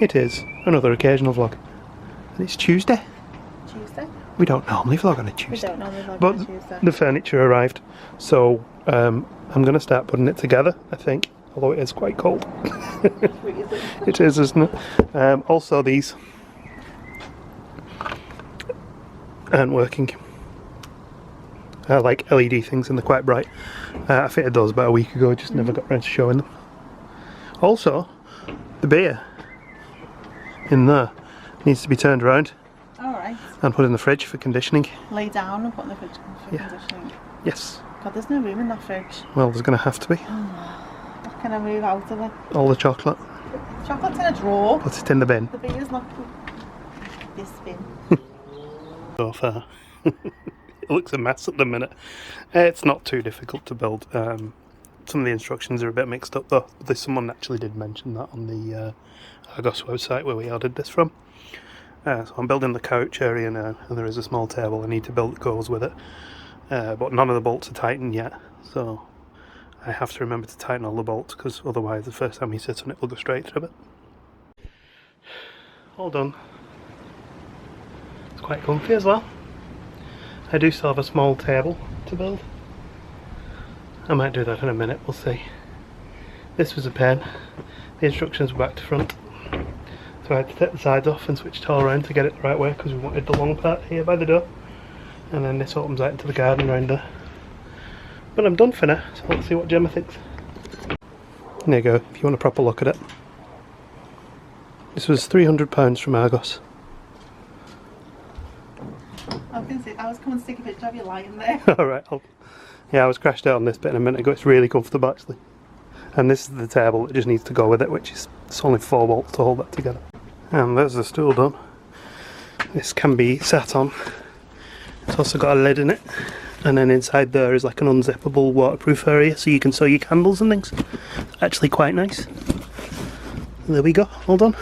It is another occasional vlog. And it's Tuesday. Tuesday? We don't normally vlog on a Tuesday. We don't normally vlog but on a Tuesday. The furniture arrived, so I'm going to start putting it together, I think. Although it is quite cold. It is, isn't it? Also, these aren't working. Like LED things, and they're quite bright. I fitted those about a week ago, just never got around to showing them. Also, the beer in there needs to be turned around. Alright. And put in the fridge for conditioning. Lay down and put in the fridge for conditioning. Yes. God, there's no room in that fridge. Well, there's going to have to be. What can I move out of it? All the chocolate. Chocolate's in a drawer. Put it in the bin. The beer's not this bin. So far. It looks a mess at the minute. It's not too difficult to build. Some of the instructions are a bit mixed up though. Someone actually did mention that on the Argos website where we ordered this from. So I'm building the couch area now, and there is a small table I need to build that goes with it. But none of the bolts are tightened yet, so I have to remember to tighten all the bolts, because otherwise the first time you sit on it will go straight through it. All done. It's quite comfy as well. I do still have a small table to build. I might do that in a minute, we'll see. This was a pain. The instructions were back to front. So I had to take the sides off and switch it all around to get it the right way, because we wanted the long part here by the door. And then this opens out into the garden around there. But I'm done for now, so let's see what Gemma thinks. There you go, if you want a proper look at it. This was £300 from Argos. I was coming to take a picture of you lying there. Alright, yeah, I was crashed out on this bit in a minute ago. It's really comfortable actually. And this is the table that just needs to go with it, which is it's only 4 bolts to hold that together. And there's the stool done. This can be sat on. It's also got a lid in it. And then inside there is like an unzippable waterproof area, so you can sew your candles and things. Actually quite nice. There we go, all done.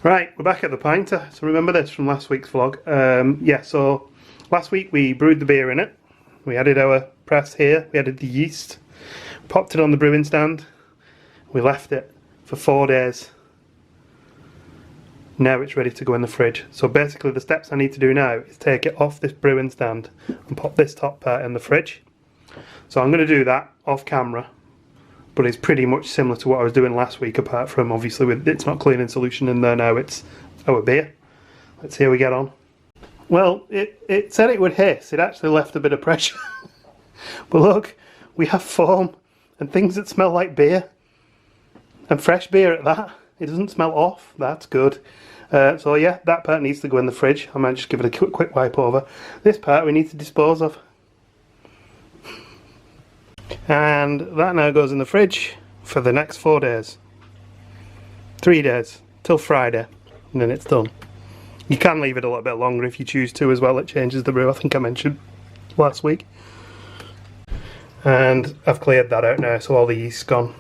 Right, we're back at the pinter. So remember this from last week's vlog. Yeah, so last week we brewed the beer in it. We added our press here, we added the yeast, popped it on the brewing stand. We left it for 4 days. Now it's ready to go in the fridge. So basically the steps I need to do now is take it off this brewing stand and pop this top part in the fridge. So I'm going to do that off camera. But it's pretty much similar to what I was doing last week, apart from obviously with it's not cleaning solution in there now, it's our beer. Let's see how we get on. Well, it said it would hiss, it actually left a bit of pressure. But look, we have foam and things that smell like beer. And fresh beer at that. It doesn't smell off, that's good. So yeah, that part needs to go in the fridge. I might just give it a quick wipe over. This part we need to dispose of. And that now goes in the fridge for the next 4 days. 3 days, till Friday, and then it's done. You can leave it a little bit longer if you choose to as well, it changes the brew, I think I mentioned last week. And I've cleared that out now, so all the yeast's gone.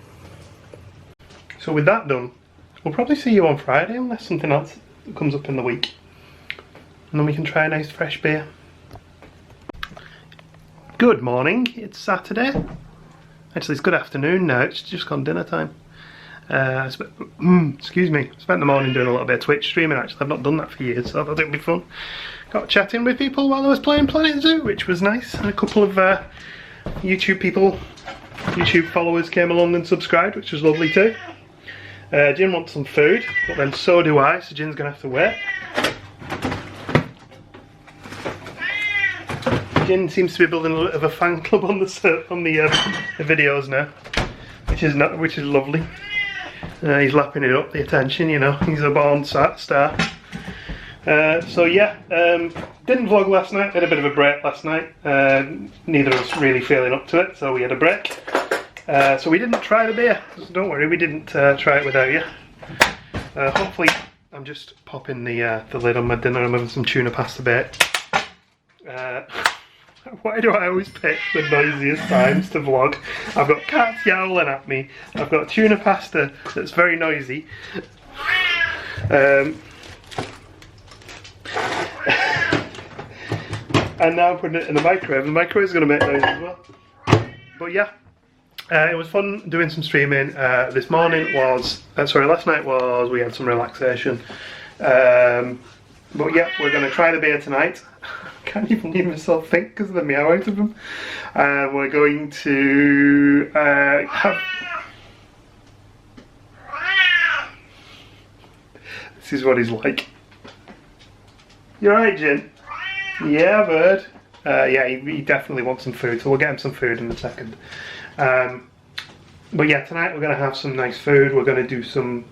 So with that done, we'll probably see you on Friday unless something else comes up in the week. And then we can try a nice fresh beer. Good morning, it's Saturday. Actually it's good afternoon now, it's just gone dinner time. Excuse me, spent the morning doing a little bit of Twitch streaming actually. I've not done that for years, so I thought it'd be fun. Got chatting with people while I was playing Planet Zoo, which was nice. And a couple of YouTube followers came along and subscribed, which was lovely too. Jin wants some food, but then so do I, so Jin's going to have to wait. Jin seems to be building a bit of a fan club on the videos now, which is lovely. He's lapping it up, the attention, you know, he's a born star. So yeah, didn't vlog last night, had a bit of a break last night. Neither of us really feeling up to it, so we had a break. So we didn't try the beer, so don't worry, we didn't try it without you. Hopefully, I'm just popping the lid on my dinner. I'm having some tuna pasta bake. Why do I always pick the noisiest times to vlog? I've got cats yowling at me, I've got tuna pasta that's very noisy. And now I'm putting it in the microwave. The microwave's going to make noise as well. But yeah, It was fun doing some streaming. This morning was, last night was, we had some relaxation. But yeah, we're going to try the beer tonight. I can't even hear myself think because of the meow out of them. We're going to have... This is what he's like. You alright, Jin? Yeah, bird. Yeah, he definitely wants some food, so we'll get him some food in a second. But yeah, tonight we're going to have some nice food. We're going to do some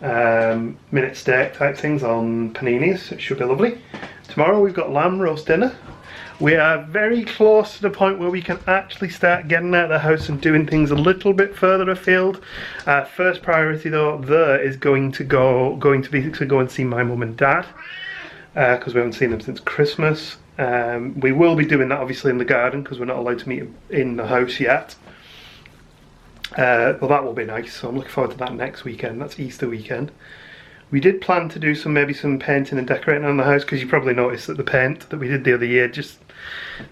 minute steak type things on paninis. It should be lovely. Tomorrow we've got lamb roast dinner. We are very close to the point where we can actually start getting out of the house and doing things a little bit further afield. First priority though, is going to be to go and see my mum and dad, because we haven't seen them since Christmas. We will be doing that obviously in the garden because we're not allowed to meet in the house yet. But that will be nice, so I'm looking forward to that next weekend. That's Easter weekend. We did plan to do maybe some painting and decorating on the house, because you probably noticed that the paint that we did the other year just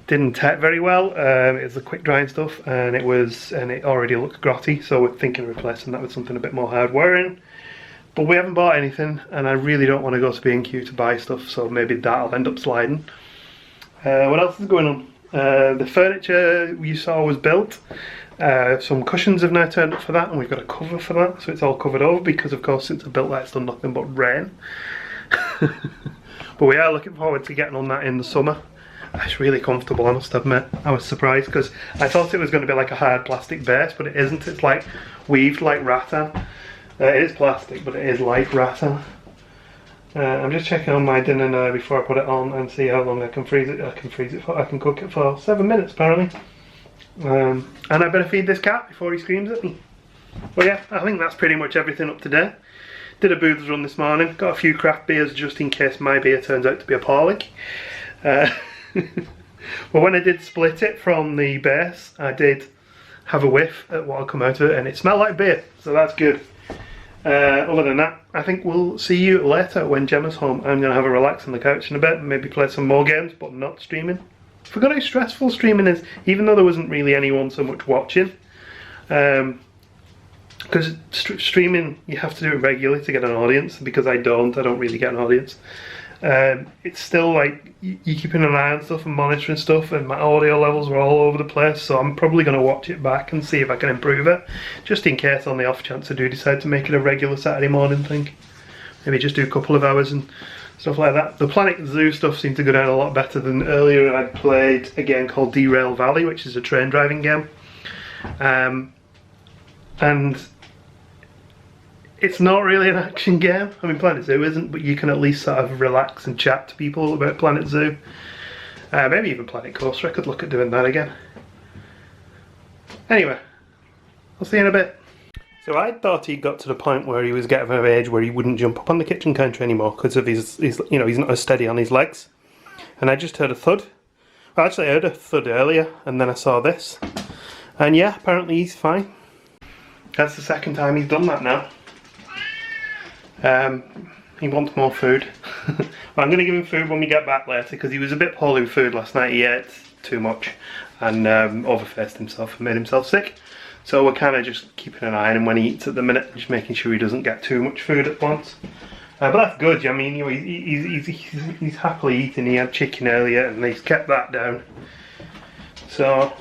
didn't take very well. It was the quick drying stuff, and it already looked grotty, so we're thinking of replacing that with something a bit more hard wearing. But we haven't bought anything, and I really don't want to go to B&Q to buy stuff, so maybe that'll end up sliding. What else is going on? The furniture you saw was built. Some cushions have now turned up for that, and we've got a cover for that, so it's all covered over, because of course since I built that it's done nothing but rain. But we are looking forward to getting on that in the summer. It's really comfortable, I must admit. I was surprised because I thought it was going to be like a hard plastic base, but it isn't. It's like weaved like rattan. It is plastic, but it is like rattan. I'm just checking on my dinner now before I put it on and see how long I can freeze it. I can cook it for 7 minutes apparently. And I better feed this cat before he screams at me. Well yeah, I think that's pretty much everything up to date. Did a booths run this morning, got a few craft beers just in case my beer turns out to be appalling. But when I did split it from the base, I did have a whiff at what will come out of it, and it smelled like beer, so that's good. Other than that, I think we'll see you later when Gemma's home. I'm going to have a relax on the couch in a bit and maybe play some more games, but not streaming. I forgot how stressful streaming is, even though there wasn't really anyone so much watching. Because streaming, you have to do it regularly to get an audience, because I don't really get an audience. It's still like, you're keeping an eye on stuff and monitoring stuff, and my audio levels are all over the place, so I'm probably going to watch it back and see if I can improve it, just in case on the off chance I do decide to make it a regular Saturday morning thing. Maybe just do a couple of hours and stuff like that. The Planet Zoo stuff seemed to go down a lot better than earlier. I'd played a game called Derail Valley, which is a train driving game. And it's not really an action game. I mean, Planet Zoo isn't, but you can at least sort of relax and chat to people about Planet Zoo. Maybe even Planet Coaster, I could look at doing that again. Anyway, I'll see you in a bit. So I thought he got to the point where he was getting of age where he wouldn't jump up on the kitchen counter anymore because of his you know, he's not as steady on his legs. And I just heard a thud. Well, actually I heard a thud earlier, and then I saw this. And yeah, apparently he's fine. That's the second time he's done that now. He wants more food. Well, I'm going to give him food when we get back later, because he was a bit poorly with food last night. He ate too much and overfaced himself and made himself sick. So we're kind of just keeping an eye on him when he eats at the minute, just making sure he doesn't get too much food at once. But that's good. I mean, you know, he's happily eating. He had chicken earlier and he's kept that down. So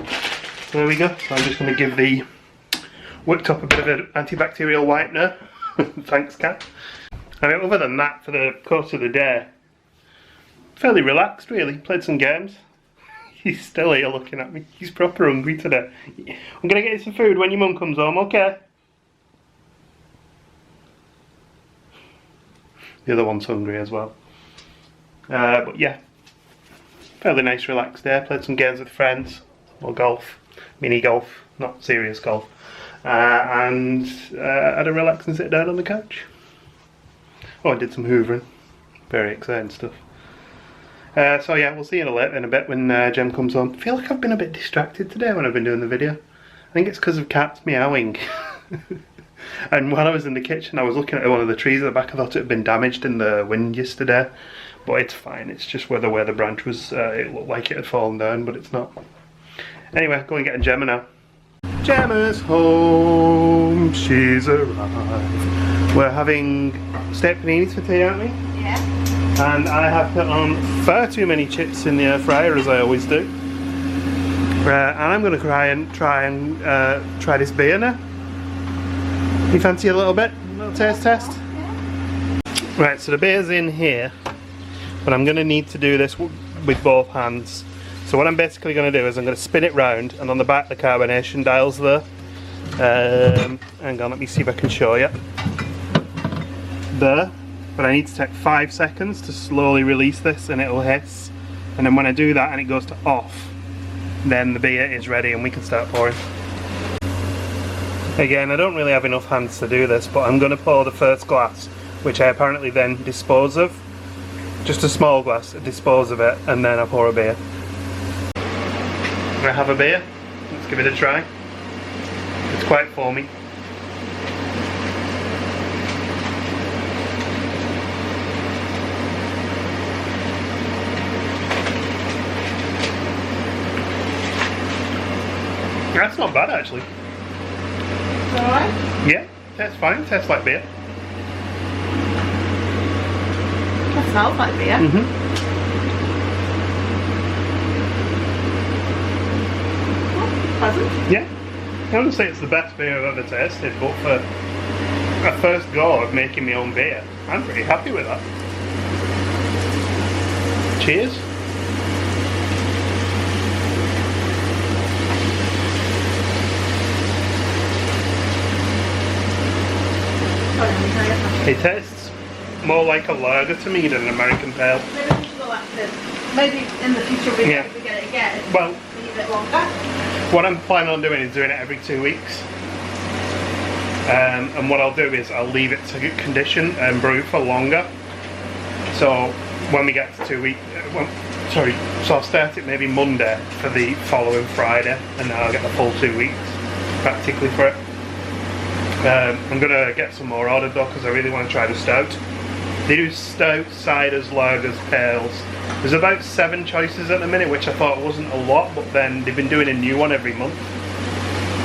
there we go. So I'm just going to give the worktop a bit of an antibacterial wipe now. Thanks, cat. I mean, other than that, for the course of the day, fairly relaxed really. Played some games. He's still here looking at me. He's proper hungry today. I'm going to get you some food when your mum comes home, okay? The other one's hungry as well. But yeah, fairly nice relaxed day. Played some games with friends, or golf, mini golf, not serious golf. And had a relax and sit down on the couch. Oh, I did some hoovering. Very exciting stuff. So yeah, we'll see you in a bit when Jem comes on. I feel like I've been a bit distracted today when I've been doing the video. I think it's because of cats meowing. And while I was in the kitchen, I was looking at one of the trees at the back. I thought it had been damaged in the wind yesterday, but it's fine. It's just where the branch was, it looked like it had fallen down, but it's not. Anyway, go and get a Gemma now. Gemma's home, she's arrived. We're having steak paninis for tea, aren't we? Yeah. And I have put on far too many chips in the air fryer, as I always do. And I'm going to try this beer now. You fancy a little bit? A little taste test? Yeah. Right, so the beer's in here, but I'm going to need to do this with both hands. So what I'm basically going to do is I'm going to spin it round, and on the back the carbonation dial's there. Hang on, let me see if I can show you. There. But I need to take 5 seconds to slowly release this and it'll hiss. And then when I do that and it goes to off, then the beer is ready and we can start pouring. Again, I don't really have enough hands to do this, but I'm going to pour the first glass, which I apparently then dispose of. Just a small glass, dispose of it, and then I pour a beer. I have a beer. Let's give it a try. It's quite foamy. That's not bad actually. Alright. Yeah, tastes fine. Tastes like beer. That smells like beer. Pleasant. Yeah. I wouldn't say it's the best beer I've ever tasted, but for a first go of making my own beer, I'm pretty happy with that. Cheers. It tastes more like a lager to me than an American pale. Maybe we should go back to, maybe in the future we get it again. Well, leave it longer. What I'm planning on doing is doing it every 2 weeks. And what I'll do is I'll leave it to condition and brew for longer. So when we get to 2 weeks, so I'll start it maybe Monday for the following Friday, and then I'll get the full 2 weeks practically for it. I'm going to get some more ordered though, because I really want to try the stout. They do stout, ciders, lagers, pales. There's about 7 choices at the minute, which I thought wasn't a lot, but then they've been doing a new one every month.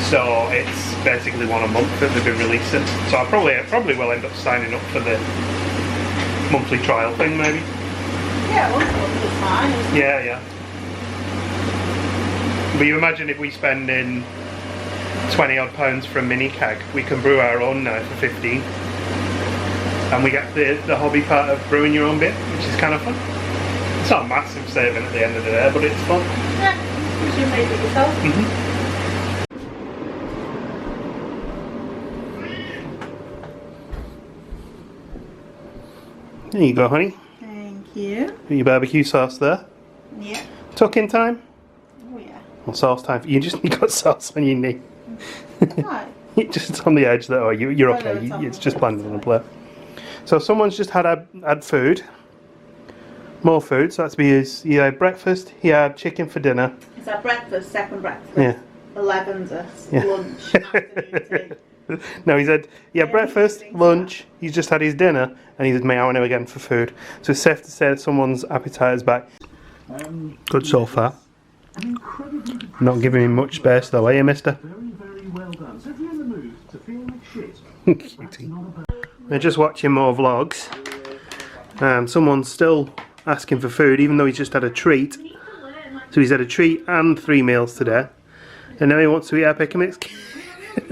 So it's basically one a month that they've been releasing. So I probably will end up signing up for the monthly trial thing maybe. Yeah, once a month is fine. Yeah. But you imagine if we spend in £20 odd for a mini keg, we can brew our own now for 15. And we get the hobby part of brewing your own beer, which is kind of fun. It's not a massive saving at the end of the day, but it's fun. Yeah, because you made it yourself. There you go, honey. Thank you. Your barbecue sauce there. Yeah. Tuck-in time? Oh yeah. Or sauce time? You got sauce on your knee. Right. Just on the edge there. Oh, you're okay. It's just landed on a plate. So someone's just had food. More food. So that's he had breakfast. He had chicken for dinner. Is that breakfast? Second breakfast? Yeah. 11's lunch. Afternoon tea. No, he said breakfast, lunch. He's just had his dinner, and he's meowing again for food. So it's safe to say that someone's appetite is back. Good so far. Not giving him much space though, are you, mister? Very well done. So if you're in the mood to feel like shit, Cutie. We're just watching more vlogs, and someone's still asking for food, even though he's just had a treat. So he's had a treat and 3 meals today, and now he wants to eat our pick and mix.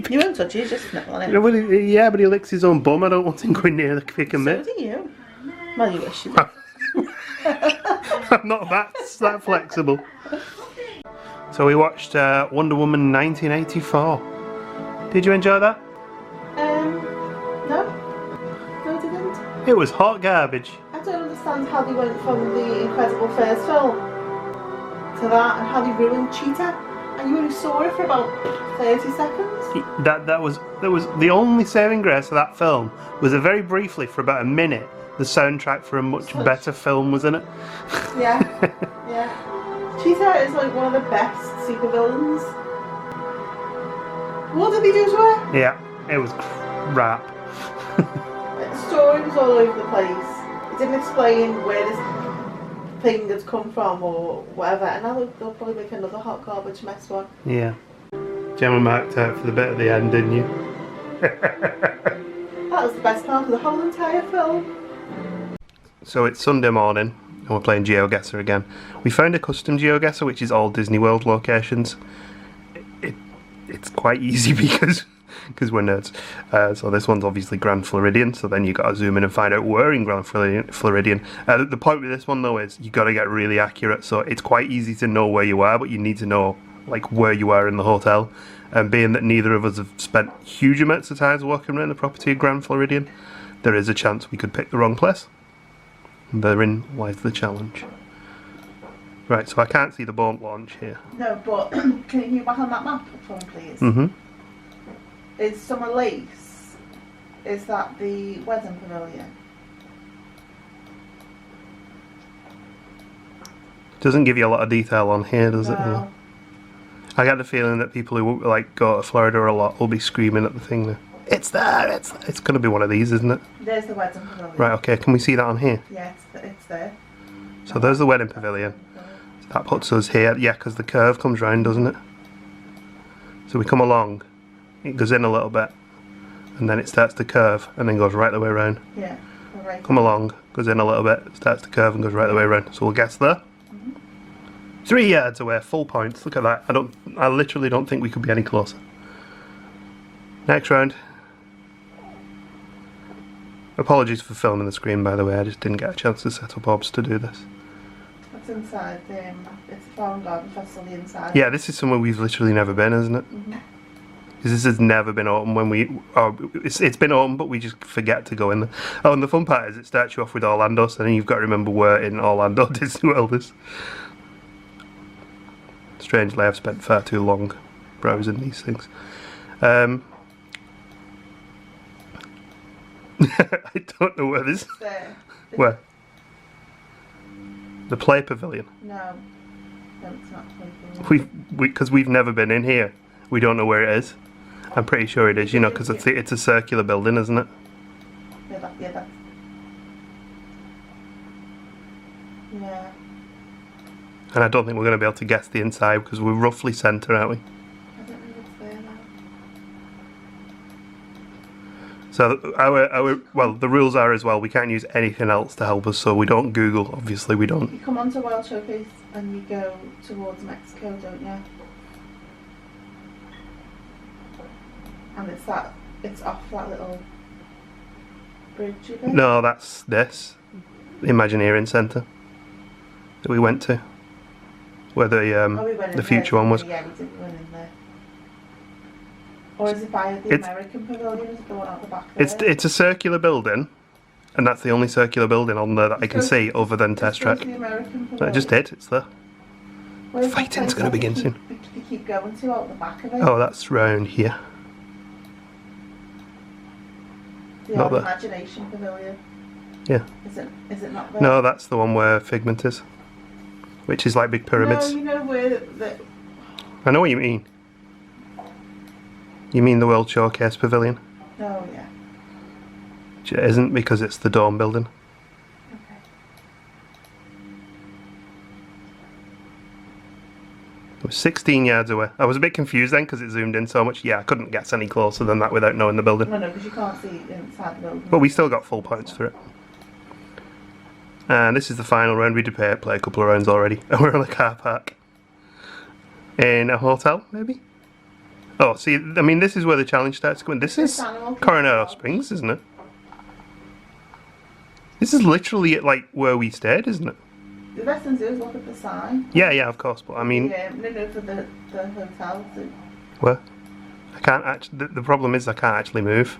You won't touch it, you just nibble on it. No, well, yeah, but he licks his own bum. I don't want him going near the pick and mix. So do you. Well, you wish you did. I'm not that flexible. So we watched Wonder Woman 1984. Did you enjoy that? No. No, I didn't. It was hot garbage. I don't understand how they went from the incredible first film to that, and how they ruined Cheetah. And you only saw it for about 30 seconds. That was the only saving grace of that film was that very briefly for about a minute the soundtrack for a much better film was in it. Yeah, yeah. Cheetah is like one of the best supervillains. What did they do to her? Yeah, it was crap. The story was all over the place. It didn't explain where this thing had come from or whatever. And now they'll probably make another hot garbage mess one. Yeah. Gemma marked out for the bit at the end, didn't you? That was the best part of the whole entire film. So it's Sunday morning and we're playing GeoGuessr again. We found a custom GeoGuessr which is all Disney World locations. It's quite easy because we're nerds. So this one's obviously Grand Floridian, so then you got to zoom in and find out where in Grand Floridian. The point with this one though is you got to get really accurate, so it's quite easy to know where you are, but you need to know like where you are in the hotel. And being that neither of us have spent huge amounts of time walking around the property of Grand Floridian, there is a chance we could pick the wrong place. And therein lies the challenge. Right, so I can't see the boat launch here. No, but can you back on that map for me, please? Mm-hmm. Is Summer Lakes, is that the wedding pavilion? Doesn't give you a lot of detail on here, does it? No. I get the feeling that people who like go to Florida a lot will be screaming at the thing now. It's there! It's going to be one of these, isn't it? There's the wedding pavilion. Right, okay, can we see that on here? Yeah, it's there. So there's the wedding pavilion. So that puts us here, yeah, because the curve comes round, doesn't it? So we come along, it goes in a little bit, and then it starts to curve, and then goes right the way around. Yeah, right. Come along, goes in a little bit, starts to curve, and goes right the way around. So we'll guess there. 3 yards away, full points. Look at that. I literally don't think we could be any closer. Next round. Apologies for filming the screen, by the way. I just didn't get a chance to set up obs to do this. It's inside. It's a Flower and Garden Festival inside. Yeah, this is somewhere we've literally never been, isn't it? Because this has never been autumn when we... Oh, it's been autumn, but we just forget to go in there. Oh, and the fun part is it starts you off with Orlando, so then you've got to remember where in Orlando Disney World is. Strangely, I've spent far too long browsing these things. I don't know where this is. There. Where? The Play Pavilion. No, it's not Play Pavilion. Because we've never been in here. We don't know where it is. I'm pretty sure it is, you know, because it's a circular building, isn't it? Yeah, that's... Yeah. And I don't think we're going to be able to guess the inside because we're roughly centre, aren't we? I don't know what's there now. So well, the rules are as well, we can't use anything else to help us, so we don't Google, obviously we don't. You come onto Wild Showcase and you go towards Mexico, don't you? And it's off that little bridge a bit. No, that's this, the Imagineering Centre that we went to, where the future one was. Yeah, we did run in there. Or is it by the American Pavilion? Is it the one out the back there? It's a circular building, and that's the only circular building on there that I can see other than Test Track. The American Pavilion. I just did, it's there. Where's Fighting's going to begin soon. We keep going to out the back of it. Oh, that's round here. The Not old there. Imagination Pavilion. Yeah. Is it not there? No, that's the one where Figment is, which is like big pyramids. No, you know where the... I know what you mean. You mean the World Showcase Pavilion? Oh, yeah. Which it isn't because it's the Dome building. Okay. It was 16 yards away. I was a bit confused then because it zoomed in so much. Yeah, I couldn't guess any closer than that without knowing the building. No, because you can't see inside the building. But we still got full points for it. And this is the final round. We did play a couple of rounds already. And we're on a car park. In a hotel, maybe? Oh, see, I mean, this is where the challenge starts going. This is Coronado Springs, isn't it? This is literally like where we stayed, isn't it? The best thing to do is look at the sign. Yeah, of course, but I mean... Yeah, no, for the hotel. Where? I can't actually... The problem is I can't actually move.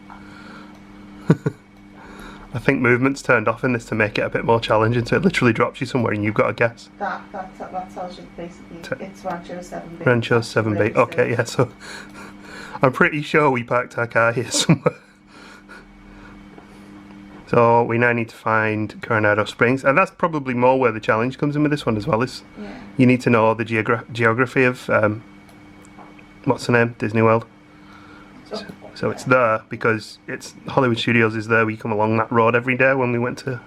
I think movement's turned off in this to make it a bit more challenging, so it literally drops you somewhere and you've got to guess. That tells you basically it's Rancho 7B. Rancho 7B, okay, yeah, so... I'm pretty sure we parked our car here somewhere. So we now need to find Coronado Springs, and that's probably more where the challenge comes in with this one as well. You need to know the geography of what's the name? Disney World. So it's there because it's Hollywood Studios is there. We come along that road every day when we went to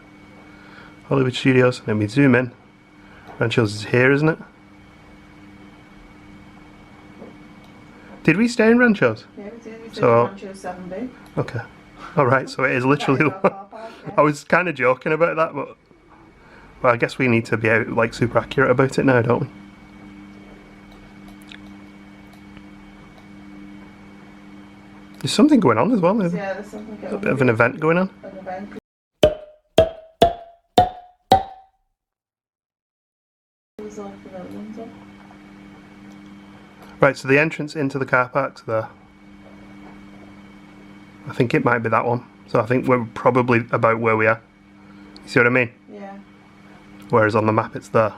Hollywood Studios. Then we zoom in. Rancho's is here, isn't it? Did we stay in Rancho's? Yeah, we did. We stayed So- in Rancho 7B. Okay. Alright, so it is literally the one. I was kind of joking about that, but I guess we need to be out, like, super accurate about it now, don't we? There's something going on as well. There's Yeah, there's something going a on. bit of an event going on. An event. It was all for Romans, Right, so the entrance into the car park's there. I think it might be that one. So I think we're probably about where we are. You see what I mean? Yeah. Whereas on the map it's there.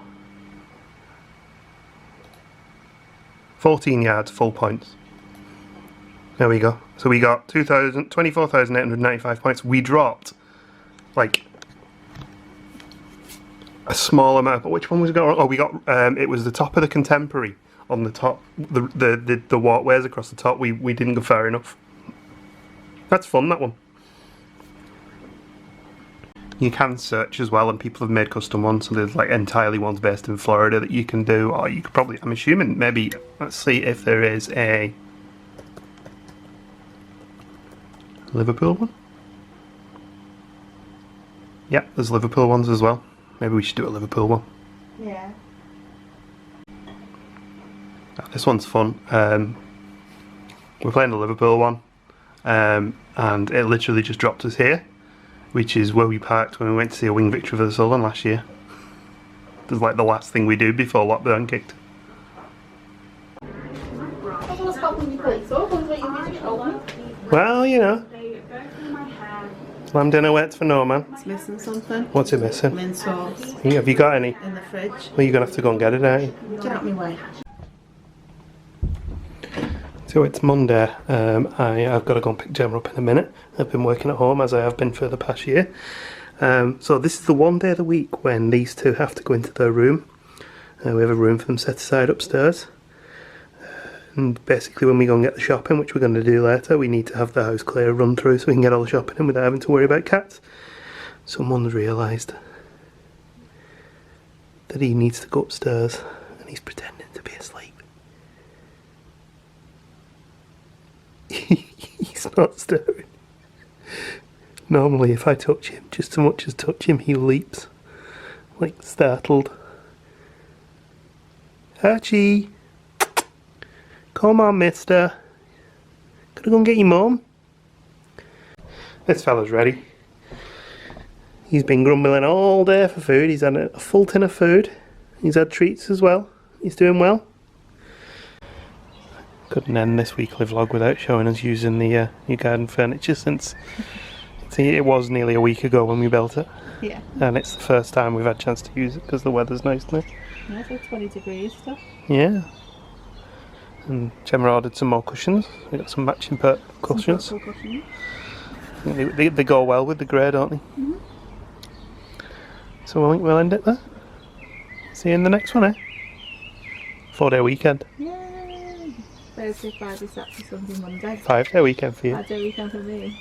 14 yards, full points. There we go. So we got 24,895 points. We dropped like a small amount. But which one was it got? Oh, we got it was the top of the Contemporary on the top. The walkways across the top. We didn't go far enough. That's fun, that one. You can search as well, and people have made custom ones. So there's like entirely ones based in Florida that you can do, or you could probably. I'm assuming maybe. Let's see if there is a Liverpool one. Yeah, there's Liverpool ones as well. Maybe we should do a Liverpool one. Yeah. This one's fun. We're playing the Liverpool one, and it literally just dropped us here, which is where we parked when we went to see a wing victory for the Southern last year. It was like the last thing we do before lockdown kicked. What's helping you play so? What's you need to show me? Well, you know, lamb dinner waits for no man. It's missing something. What's it missing? Mint sauce Have you got any? in the fridge. Well, you're gonna have to go and get it, aren't you? Get out my way. So it's Monday. I've got to go and pick Gemma up in a minute. I've been working at home as I have been for the past year. So this is the one day of the week when these two have to go into their room. We have a room for them set aside upstairs. And basically when we go and get the shopping, which we're going to do later, we need to have the house clear, run through so we can get all the shopping in without having to worry about cats. Someone's realised that he needs to go upstairs and he's pretending to be asleep. He's not stirring. Normally if I touch him, just so much as touch him, he leaps, like startled. Archie! Come on, mister. Gotta go and get your mum. This fella's ready. He's been grumbling all day for food. He's had a full tin of food. He's had treats as well. He's doing well. Couldn't end this weekly vlog without showing us using the new garden furniture since it was nearly a week ago when we built it. Yeah. And it's the first time we've had a chance to use it because the weather's nice now. Yeah, it's like 20 degrees stuff. Yeah. And Gemma ordered some more cushions. We got some matching cushions. Some purple cushions. They go well with the grey, don't they? Mm-hmm. So I think we'll end it there. See you in the next one, eh? 4-day weekend. Yay! Thursday, Friday, Saturday, Sunday, Monday. 5-day weekend for you. 5-day weekend for me.